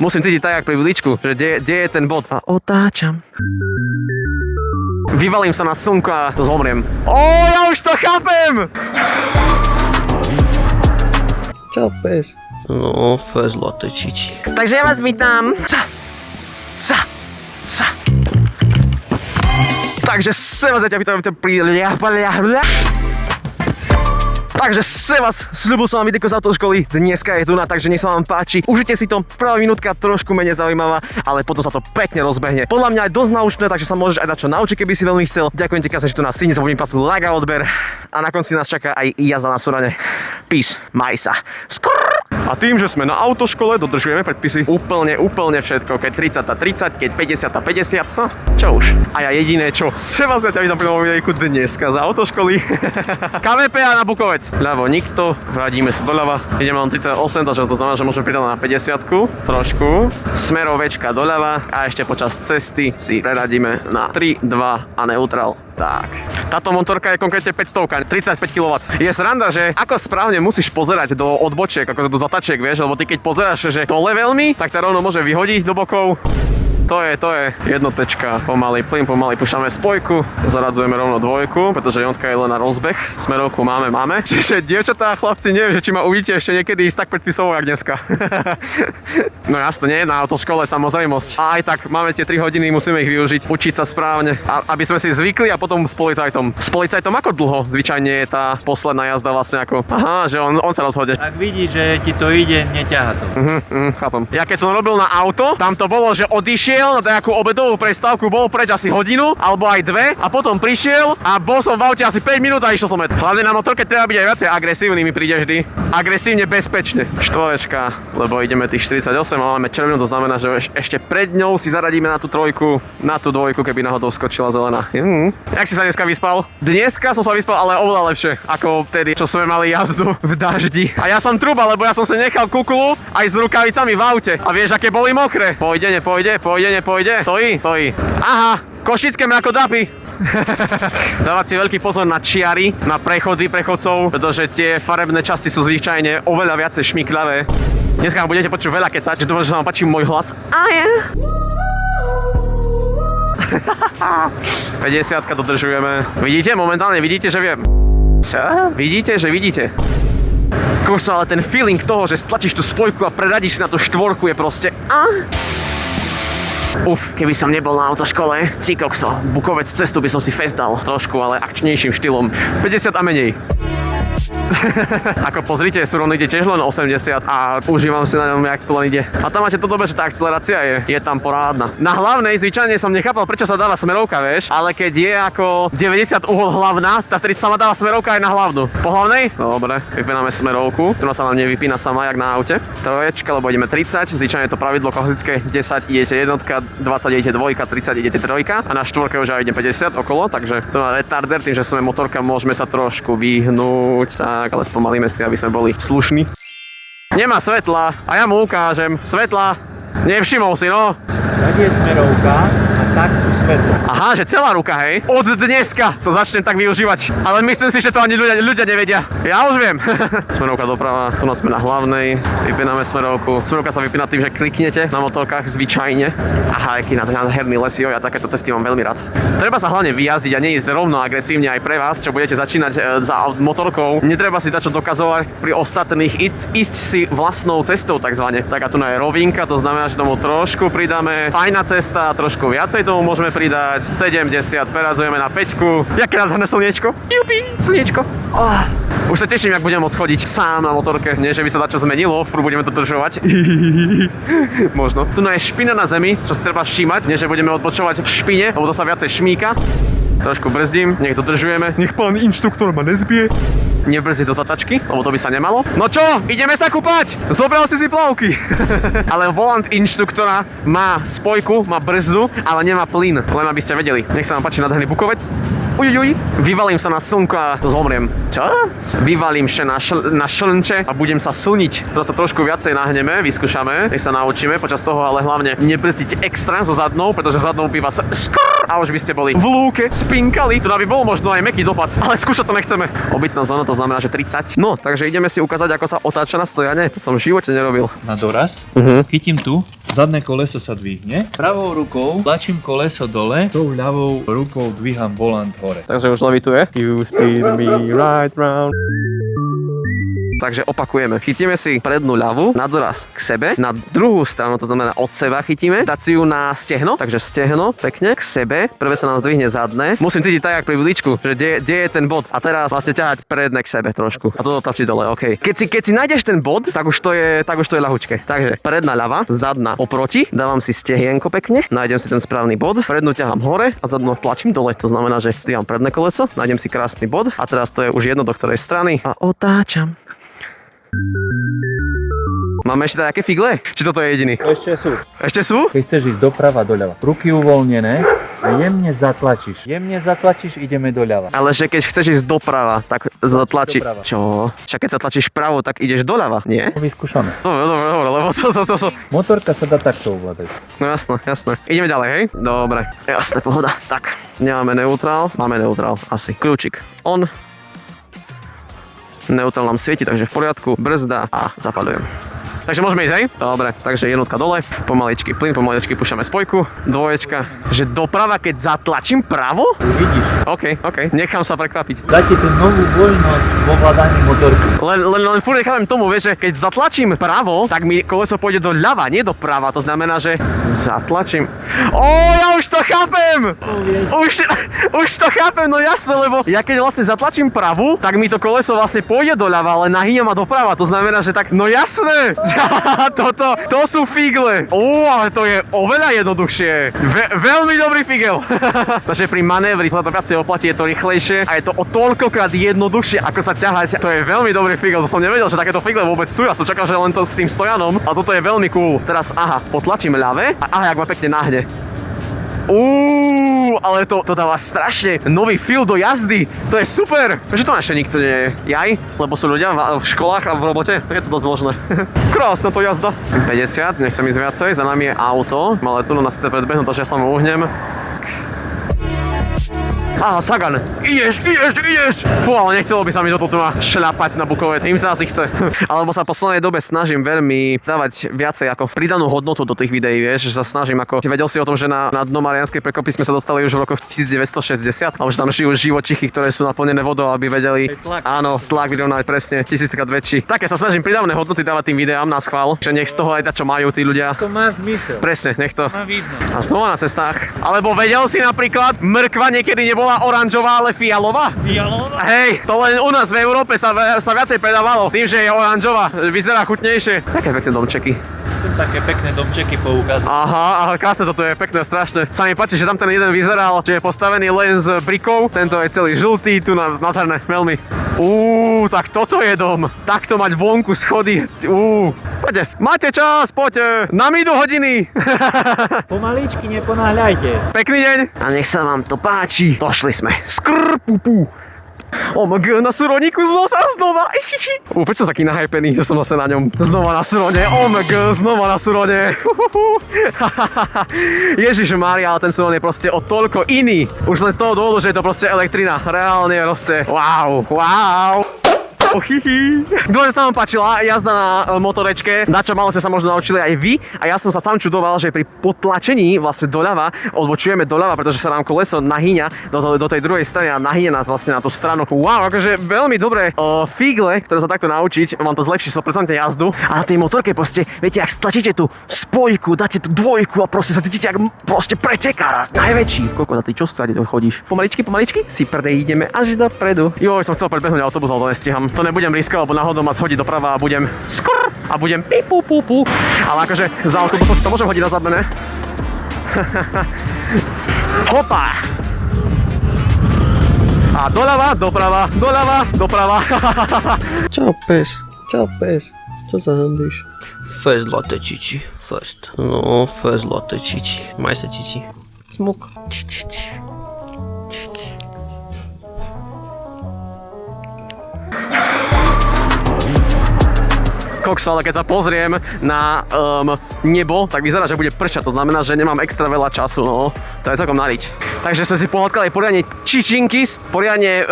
Musím cítiť tak, jak pri viličku, že kde je ten bod. A otáčam. Vyvalím sa na slnko a zomriem. Ja už to chápem! Čau, pes. No, fez, zlaté čiči. Takže ja vás vítam. Takže sem vás vítam pri Takže sem vás, sľubil som vám videjko z autoškoly, dneska je tu na, takže nech sa vám páči. Užite si to, prvá minútka trošku menej zaujímavá, ale potom sa to pekne rozbehne. Podľa mňa aj dosť naučné, takže sa môžeš aj dať čo naučiť, keby si veľmi chcel. Ďakujem ti krásne, že tu nás si, nezabudni pasnúť like a odber. A na konci nás čaká aj jazda na Sorane. Peace, maj sa. A tým, že sme na autoškole, dodržujeme predpisy úplne všetko. Keď 30 30, keď 50 50, čo už. A ja jediné čo, se vás ja ťa vítam pri novom videjku dneska z autoškoly. KVP a na Bukovec. Ľavo nikto, radíme sa doľava. Ideme len 38, takže to znamená, že môžeme pridať na 50 trošku. Smerovečka doľava a ešte počas cesty si preradíme na 3, 2 a neutrál. Tak. Táto motorka je konkrétne 500, 35 kW. Je sranda, že ako správne musíš pozerať do odbočiek, ako do zatačiek, vieš, lebo ty keď pozeráš, že dole veľmi, tak ťa rovno môže vyhodiť do bokov. To je jednotečka, pomaly plyn, pomaly pušťame spojku, zaradzujeme rovno dvojku, pretože jednotka je len na rozbeh, smerovku máme. Čiže dievčatá a chlapci, neviem, že či ma uvidíte ešte niekedy ísť tak predpisovo, jak dneska. No jasne, nie, na autoškole samozrejmosť. A aj tak, máme tie 3 hodiny, musíme ich využiť, učiť sa správne, aby sme si zvykli a potom s policajtom. S policajtom ako dlho zvyčajne je tá posledná jazda vlastne ako? Aha, že on sa rozhodne. Ak vidí, že ti to ide, neťaha to. Chápem. Ja keď som robil na auto, tam to bolo, že odišiel na nejakú obedovú prestávku, bol preč asi hodinu, alebo aj 2 a potom prišiel a bol som v aute asi 5 minút a išiel som met. Hlavne na motorke treba byť aj viacej agresívny, mi príde vždy. Agresívne bezpečne. Štvorečka, lebo ideme tých 48 a máme červenú, to znamená, že ešte pred ňou si zaradíme na tú trojku, na tú dvojku, keby náhodou skočila zelená. Jak si sa dneska vyspal? Dneska som sa vyspal, ale oveľa lepšie ako vtedy, čo sme mali jazdu v daždi. A ja som truba, lebo ja som sa nechal kukulu aj s rukavicami v aute. A vieš, aké boli mokré? Nepôjde. Stojí. Aha, košické mrakodapy. Dávať si veľký pozor na čiary, na prechody prechodcov, pretože tie farebné časti sú zvyčajne oveľa viacej šmykľavé. Dneska budete počuť veľa kecať, že dúfam, že sa vám páči môj hlas. 50 dodržujeme. Vidíte? Momentálne vidíte, že viem. Čo? Vidíte, že vidíte. Koso, ale ten feeling toho, že stlačíš tú spojku a preradíš si na tú štvorku je proste... Keby som nebol na autoškole, cikokso, Bukovec cestu by som si festal trošku, ale akčnejším štýlom. 50 a menej. Ako pozrite, Suron ide tiež len 80 a užívam si na ňom, jak to len ide. A tam máte to dobre, že tá akcelerácia je tam porádna. Na hlavnej zvyčajne som nechápal, prečo sa dáva smerovka, vieš, ale keď je ako 90 uhol hlavná, tak vtedy sa ma dáva smerovka aj na hlavnú. Po hlavnej? Dobre, vypíname smerovku, ktorá sa nám nevypína sama, jak na aute. Troječka, lebo ideme 30, zvyčajne je to pravidlo klasické, 10 idete jednotka, 20 idete dvojka, 30 idete trojka a na štvorke už aj ide 50 okolo, takže to má retarder, tým, že sme motorka, môžeme sa trošku vyhnúť. Tak, ale spomalíme si, aby sme boli slušní. Nemá svetla a ja mu ukážem. Svetla, nevšimol si, no. Tak je smerovka a tak sú svetla. Aha, že celá ruka, hej. Od dneska to začnem tak využívať. Ale myslím si, že to ani ľudia nevedia. Ja už viem. Smerovka doprava, tu sme na hlavnej. Vypíname smerovku. Smerovka sa vypína tým, že kliknete na motorkách zvyčajne. Aha, aký nádherný les, ja takéto cesty mám veľmi rád. Treba sa hlavne vyjazdiť a neísť rovno agresívne aj pre vás, čo budete začínať za motorkou. Netreba si dať čo dokazovať pri ostatných, ísť si vlastnou cestou takzvané. Tak a tu je rovinka, to znamená, že tomu trošku pridáme. Fajná cesta, trošku viacej tomu môžeme pridať. 70, preradzujeme na 5. Jaké nádherné slniečko. Jupi, slniečko. Už sa teším, jak budem môcť chodiť sám na motorke. Nie, že by sa dačo zmenilo, furt budeme to dodržovať. Možno. Tu je špina na zemi, čo si treba všímať. Nie, že budeme odpočovať v špine, lebo to sa viacej šmíka. Trošku brzdím, nech dodržujeme. Nech pán inštruktor ma nezbije. Nebrzdi do zatačky, lebo to by sa nemalo. No čo? Ideme sa kúpať! Zobral si plavky. Ale volant inštruktora má spojku, má brzdu, ale nemá plyn. Len aby ste vedeli. Nech sa vám páči nádherný Bukovec. Vyvalím sa na slnko a zomriem. Čo? Vyvalím sa na šlnče a budem sa slniť. To sa trošku viacej nahneme, vyskúšame, nech sa naučíme počas toho, ale hlavne nebrzdiť extra so zadnou, pretože zadnou by vás a už by ste boli v lúke, spinkali. Tu by bol možno aj mäkký dopad, ale skúšať to nechceme. Obytná zóna, to znamená, že 30. No, takže ideme si ukázať, ako sa otáča na stojane. To som v živote nerobil. Na doraz. Chytím tu. Zadné koleso sa dvihne. Pravou rukou tlačím koleso dole. Tou ľavou rukou dvíham volant hore. Takže už levituje. You spin me right round. Takže opakujeme. Chytíme si prednú ľavú, na doraz k sebe, na druhú stranu, to znamená od seba chytíme, dať si ju na stehno, takže stehno pekne k sebe, prvé sa nám zdvihne zadné. Musím cítiť tak, jak pri vlíčku, že kde je ten bod a teraz vlastne ťahať predné k sebe trošku. A toto tlačiť dole, OK. Keď si nájdeš ten bod, tak už to je ľahučké. Takže predná ľava, zadná oproti, dávam si stehienko pekne, nájdem si ten správny bod, prednú ťahám hore a zadnú tlačím dole. To znamená, že zdvíham predné koleso, nájdem si krásny bod a teraz to je už jedno do ktorej strany a otáčam. Máme ešte také figle? Či toto je jediný? Ešte sú. Ešte sú? Keď chceš ísť doprava, doľava. Ruky uvoľnené a jemne zatlačíš. Jemne zatlačíš, ideme doľava. Ale že keď chceš ísť doprava, tak zatlačí... doprava. Čo? Však keď zatlačíš vpravo, tak ideš doľava, nie? Vyskúšame. Dobre, lebo to... Motorka sa dá takto ovládať. No jasné. Ideme ďalej, hej? Dobre. Jasné, pohoda. Tak, nemáme neutrál. Máme neutrál, asi. Kľúčik on. Neutrál nám svieti, takže v poriadku. Brzda a zapaľujem. Takže môžeme ísť, hej? Dobre, takže jednotka dole, pomaličky plyn, pomaličky púšťame spojku, dvoječka. Že doprava, keď zatlačím pravo? Vidíš? OK, nechám sa prekvapiť. Dáte tú novú voľnosť v ovládaní motorky. Len furt nechávam tomu, vieš, že keď zatlačím pravo, tak mi koleso pôjde do ľava, nie do prava. To znamená, že zatlačím. Ja už to chápem! Už to chápem, no jasné, lebo ja keď vlastne zatlačím pravú, tak mi to koleso vlastne pôjde do ľava, ale nahýňam ma doprava. To znamená, že tak, no jasné! To sú figle. Ale to je oveľa jednoduchšie. Veľmi dobrý figel. Takže pri manévri sa to viacej oplatí, je to rýchlejšie a je to o toľkokrát jednoduchšie, ako sa ťahať. To je veľmi dobrý figel. To som nevedel, že takéto figle vôbec sú. Ja som čakal, že len to s tým stojanom. A toto je veľmi cool. Teraz, potlačím ľavé a jak ma pekne nahne. Ale to dáva strašne nový feel do jazdy. To je super. Že to naše nikto nie je. Jaj? Lebo sú ľudia v školách a v robote? Tak je to dosť možné. Krásna to jazda. 50, nechcem ísť viacej. Za nami je auto. Ale tu nás chce predbehnúť, takže ja sa mu uhnem. Sagan. Ideš. Fú, ale nechcelo by sa mi toto tu šľapať na Bukove. Im sa asi chce. Alebo sa v poslednej dobe snažím veľmi dávať viacej ako pridanú hodnotu do tých videí, vieš, že sa snažím ako... Vedel si o tom, že na dno Mariánskej prekopy sme sa dostali už v rokoch 1960, alebo že tam žijú živočichy, ktoré sú naplnené vodou, aby vedeli... Tlak. Áno, tlak vyrovnať presne, 1000-krát väčší. Také sa snažím pridávne hodnoty dávať tým videám na schvál, že nech z toho aj čo majú tí ľudia. To má zmysel. Presne, nech to. Má vidno. A znova na cestách. Alebo vedel si napríklad, mrkva niekedy nebola oranžová, ale fialová? Fialová? Hej, to len u nás v Európe sa viacej predávalo. Tým, že je oranžová, vyzerá chutnejšie. Také pekné domčeky. Také pekné domčeky poukazujú. Aha, krásne, toto je pekné, strašne. Sa mi páči, že tam ten jeden vyzeral, že je postavený len z brikov. Tento je celý žltý, tu nádherné, veľmi. Tak toto je dom. Takto mať vonku schody. Poďte, máte čas, poďte. Nám idú hodiny. Pomaličky, neponáhľajte. Pekný deň. A nech sa vám to páči. Došli sme. Skrpupu. Na Suroníku znova. Prečo som taký nahypený, že som zase na ňom. Znova na Surone. Znova na Surone. Ježišmária, ale ten Suron je proste o toľko iný. Už len z toho dôvodu, že je to proste elektrina. Reálne je proste. Wow. Dôležite sa vám páčila jazda na motorečke, dačo malo ste sa možno naučili aj vy a ja som sa sám čudoval, že pri potlačení vlastne doľava, odbočujeme doľava, pretože sa nám koleso nahýňa do tej druhej strany a nahýňa nás vlastne na tú stranu. Wow, akože veľmi dobré figle, ktoré sa takto naučiť, vám to zlepší 100% jazdu a na tej motorke proste, viete, ak stlačíte tú spojku, dáte tú dvojku a proste sa cítite, ak proste preteká raz, najväčší. Koľko za ty čo strade to chodíš? Pomaličky, si prejdeme až dopredu. Som chcel predbehnúť autobus, ale to nestíham. To nebudem riskovať, lebo náhodou ma shodí doprava a budem a budem pipu. Ale akože za autobusom si to môžem hodiť na zadné, ne? Hopa! A doľava, doprava. Čau pes. Čo sa hambíš? First latte čiči. First latte čiči. Maj sa čiči. Smuk. kokso, ale keď sa pozriem na nebo, tak vyzerá, že bude pršať, to znamená, že nemám extra veľa času, no. To je celkom naliť. Takže sme si pohľadkali poriadne čičinkis, poriadne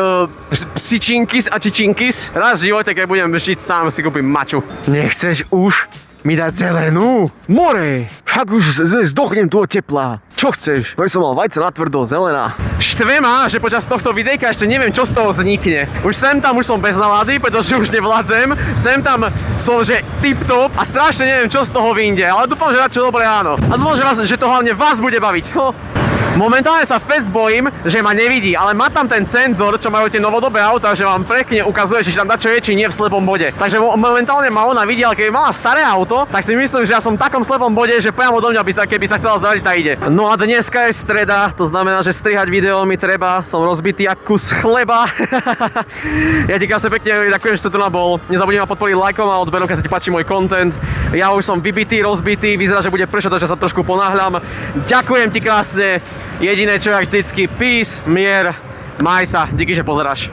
psičinkis a čičinkis. Raz v živote, keď budem žiť sám, si kúpim maču. Nechceš už mi dať zelenú? More! Však už zdochnem tu od tepla. Čo chceš? Veď som mal vajce na tvrdo, zelená. Štve ma, že počas tohto videjka ešte neviem, čo z toho vznikne. Už sem tam už som bez nálady, pretože už nevládzem. Sem tam som, že tip-top a strašne neviem, čo z toho vyjde. Ale dúfam, že radšej dobré áno. A dúfam, že to hlavne vás bude baviť. Momentálne sa fest bojím, že ma nevidí, ale má tam ten senzor, čo majú tie novodobé autá, že vám pekne ukazuje, či tam dačo je, či nie v slepom bode. Takže momentálne ma ona vidí, ale keď mala staré auto, tak si myslím, že ja som v takom slepom bode, že priamo do mňa by sa, keby sa chcela zradiť, tá ide. No a dneska je streda, to znamená, že strihať video mi treba, som rozbitý ako kus chleba. Ja ti krásne pekne ďakujem, že si tu bol. Nezabudni ma podporiť lajkom a odberom, keď sa ti páči môj content. Ja už som vybitý, rozbitý, vyzerá, že bude pršať, takže sa trošku ponáhľam. Ďakujem ti krásne. Jediné čo je vždycky, peace, mier, maj sa, díky, že pozeráš.